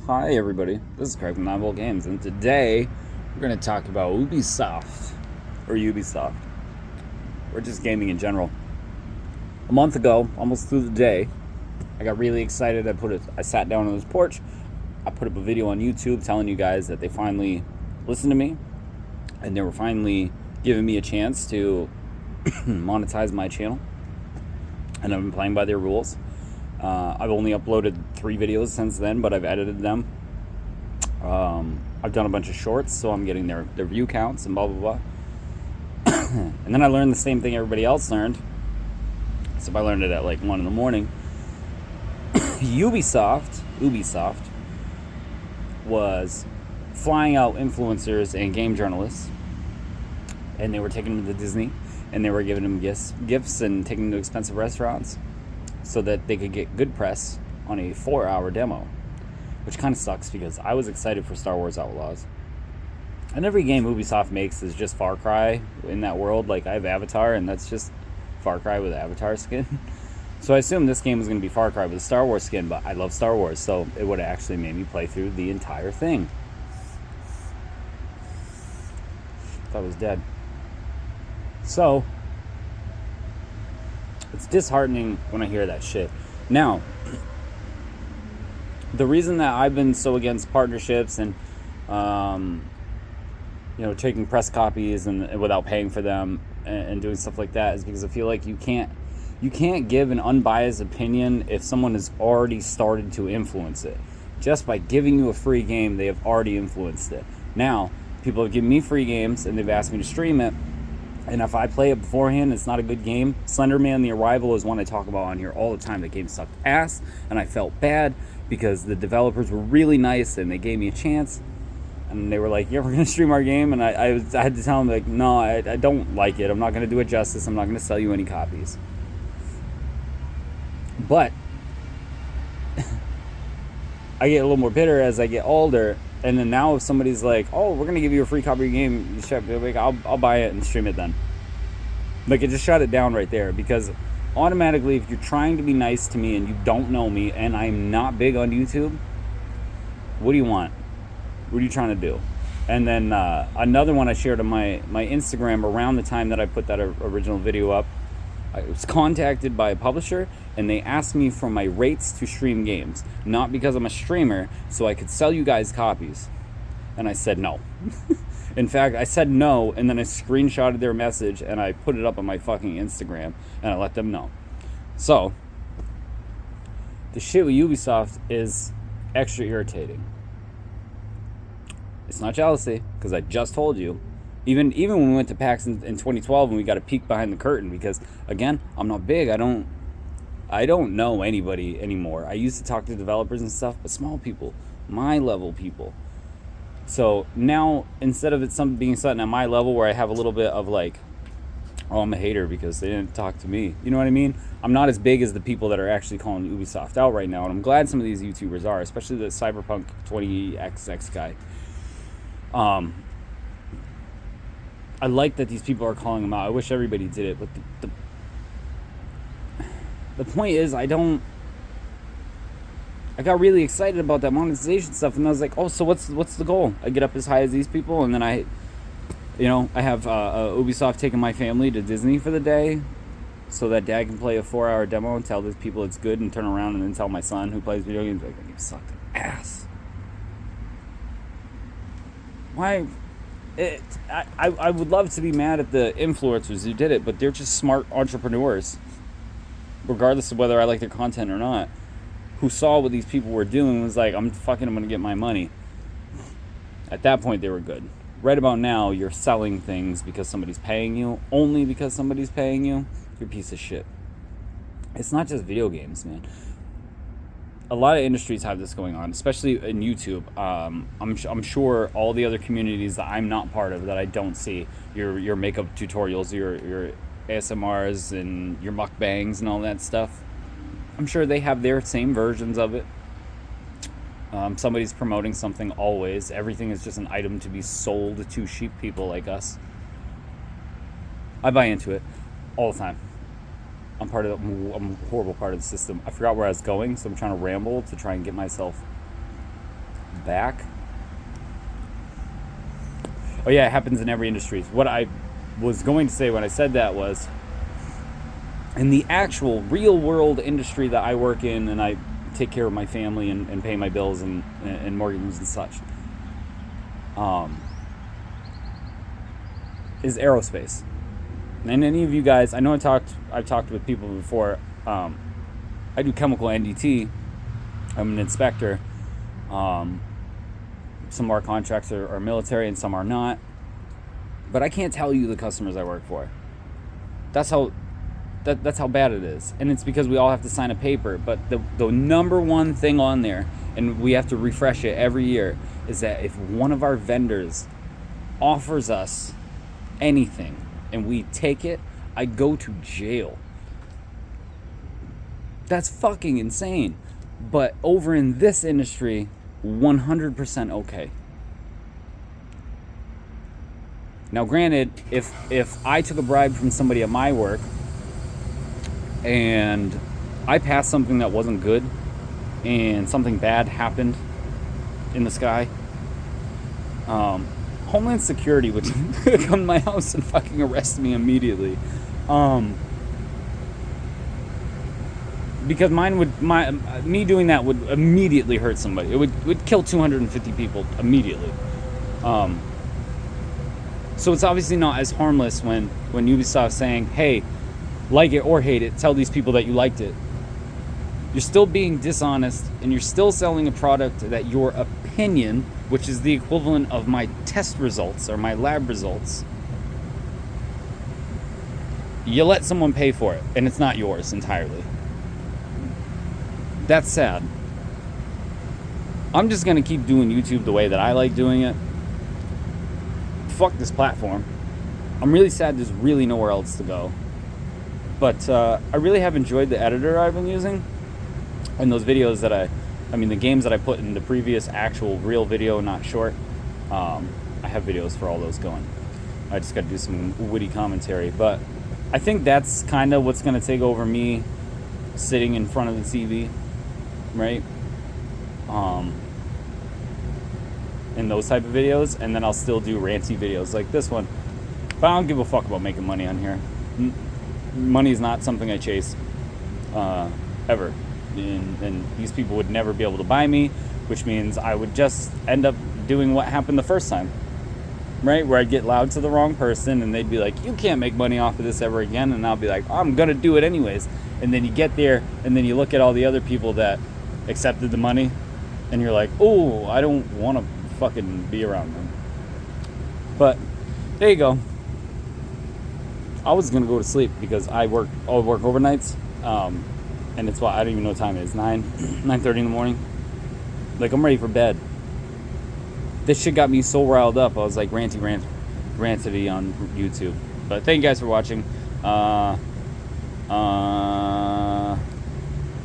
Hi everybody, this is Craig from 9 Volt Games, and today we're going to talk about Ubisoft, or just gaming in general. A month ago, almost through the day, I got really excited. I sat down on this porch, I put up a video on YouTube telling you guys that they finally listened to me, and they were finally giving me a chance to monetize my channel, and I've been playing by their rules. I've only uploaded 3 videos since then, but I've edited them. I've done a bunch of shorts, so I'm getting their view counts and blah, blah, blah. And then I learned the same thing everybody else learned. So I learned it at like 1 in the morning. Ubisoft was flying out influencers and game journalists, and they were taking them to Disney, and they were giving them gifts and taking them to expensive restaurants, so that they could get good press on a 4-hour demo, which kind of sucks because I was excited for Star Wars Outlaws. And every game Ubisoft makes is just Far Cry in that world. Like, I have Avatar, and that's just Far Cry with Avatar skin. So I assumed this game was going to be Far Cry with a Star Wars skin, but I love Star Wars, so it would have actually made me play through the entire thing. Thought I was dead. So it's disheartening when I hear that shit. Now, the reason that I've been so against partnerships and, taking press copies and without paying for them and doing stuff like that is because I feel like you can't give an unbiased opinion if someone has already started to influence it. Just by giving you a free game, they have already influenced it. Now, people have given me free games and they've asked me to stream it. And if I play it beforehand, it's not a good game. Slenderman: The Arrival is one I talk about on here all the time. The game sucked ass, and I felt bad because the developers were really nice and they gave me a chance. And they were like, yeah, we're going to stream our game. And I had to tell them, like, no, I don't like it. I'm not going to do it justice. I'm not going to sell you any copies. But I get a little more bitter as I get older. And then now if somebody's like, oh, we're going to give you a free copy of your game, you should be like, I'll buy it and stream it then. Like, it just shut it down right there. Because automatically, if you're trying to be nice to me and you don't know me and I'm not big on YouTube, what do you want? What are you trying to do? And then another one I shared on my Instagram around the time that I put that original video up, I was contacted by a publisher, and they asked me for my rates to stream games. Not because I'm a streamer, so I could sell you guys copies. And I said no. In fact, I said no, and then I screenshotted their message, and I put it up on my fucking Instagram, and I let them know. So, the shit with Ubisoft is extra irritating. It's not jealousy, because I just told you. Even when we went to PAX in 2012 and we got a peek behind the curtain, because again, I'm not big. I don't know anybody anymore. I used to talk to developers and stuff, but small people, my level people. So now, instead of it being something at my level where I have a little bit of like, oh, I'm a hater because they didn't talk to me. You know what I mean? I'm not as big as the people that are actually calling Ubisoft out right now, and I'm glad some of these YouTubers are, especially the Cyberpunk 20XX guy. I like that these people are calling them out. I wish everybody did it, but the point is, I got really excited about that monetization stuff, and I was like, oh, so what's the goal? I get up as high as these people, and then I have Ubisoft taking my family to Disney for the day, so that dad can play a 4-hour demo and tell these people it's good, and turn around and then tell my son who plays video games, like, that game sucked ass. Why? I would love to be mad at the influencers who did it, but they're just smart entrepreneurs, regardless of whether I like their content or not, who saw what these people were doing and was like, I'm going to get my money. At that point, they were good. Right about now, you're selling things because somebody's paying you, only because somebody's paying you. You're a piece of shit. It's not just video games, man. A lot of industries have this going on, especially in YouTube. I'm sure all the other communities that I'm not part of, that I don't see, your makeup tutorials, your ASMRs, and your mukbangs and all that stuff, I'm sure they have their same versions of it. Somebody's promoting something always. Everything is just an item to be sold to sheep people like us. I buy into it all the time. I'm a horrible part of the system. I forgot where I was going, so I'm trying to ramble to try and get myself back. Oh yeah, it happens in every industry. What I was going to say when I said that was, in the actual real world industry that I work in, and I take care of my family and pay my bills and mortgages and such, is aerospace. And any of you guys, I know I've talked with people before. I do chemical NDT. I'm an inspector. Some of our contracts are military and some are not. But I can't tell you the customers I work for. That's how bad it is. And it's because we all have to sign a paper. But the number one thing on there, and we have to refresh it every year, is that if one of our vendors offers us anything and we take it, I go to jail. That's fucking insane. But over in this industry, 100% okay. Now granted, if I took a bribe from somebody at my work and I passed something that wasn't good and something bad happened in the sky, Homeland Security would come to my house and fucking arrest me immediately. Because me doing that would immediately hurt somebody. It would kill 250 people immediately. So it's obviously not as harmless when Ubisoft's saying, hey, like it or hate it, tell these people that you liked it. You're still being dishonest, and you're still selling a product that your opinion, which is the equivalent of my test results or my lab results, you let someone pay for it, and it's not yours entirely. That's sad. I'm just going to keep doing YouTube the way that I like doing it. Fuck this platform. I'm really sad there's really nowhere else to go. But I really have enjoyed the editor I've been using. And those videos that the games that I put in the previous actual real video, not short. I have videos for all those going. I just got to do some witty commentary. But I think that's kind of what's going to take over me sitting in front of the TV. Right? In those type of videos, and then I'll still do ranty videos like this one. But I don't give a fuck about making money on here. Money is not something I chase ever, and these people would never be able to buy me, which means I would just end up doing what happened the first time, right? Where I'd get loud to the wrong person, and they'd be like, "You can't make money off of this ever again," and I'll be like, "I'm gonna do it anyways." And then you get there, and then you look at all the other people that accepted the money, and you're like, "Oh, I don't want to fucking be around them." But there you go. I was gonna go to sleep because I'll work overnights, and it's I don't even know what time it is. 9:30 in the morning. Like, I'm ready for bed. This shit got me so riled up. I was like ranty on YouTube. But thank you guys for watching.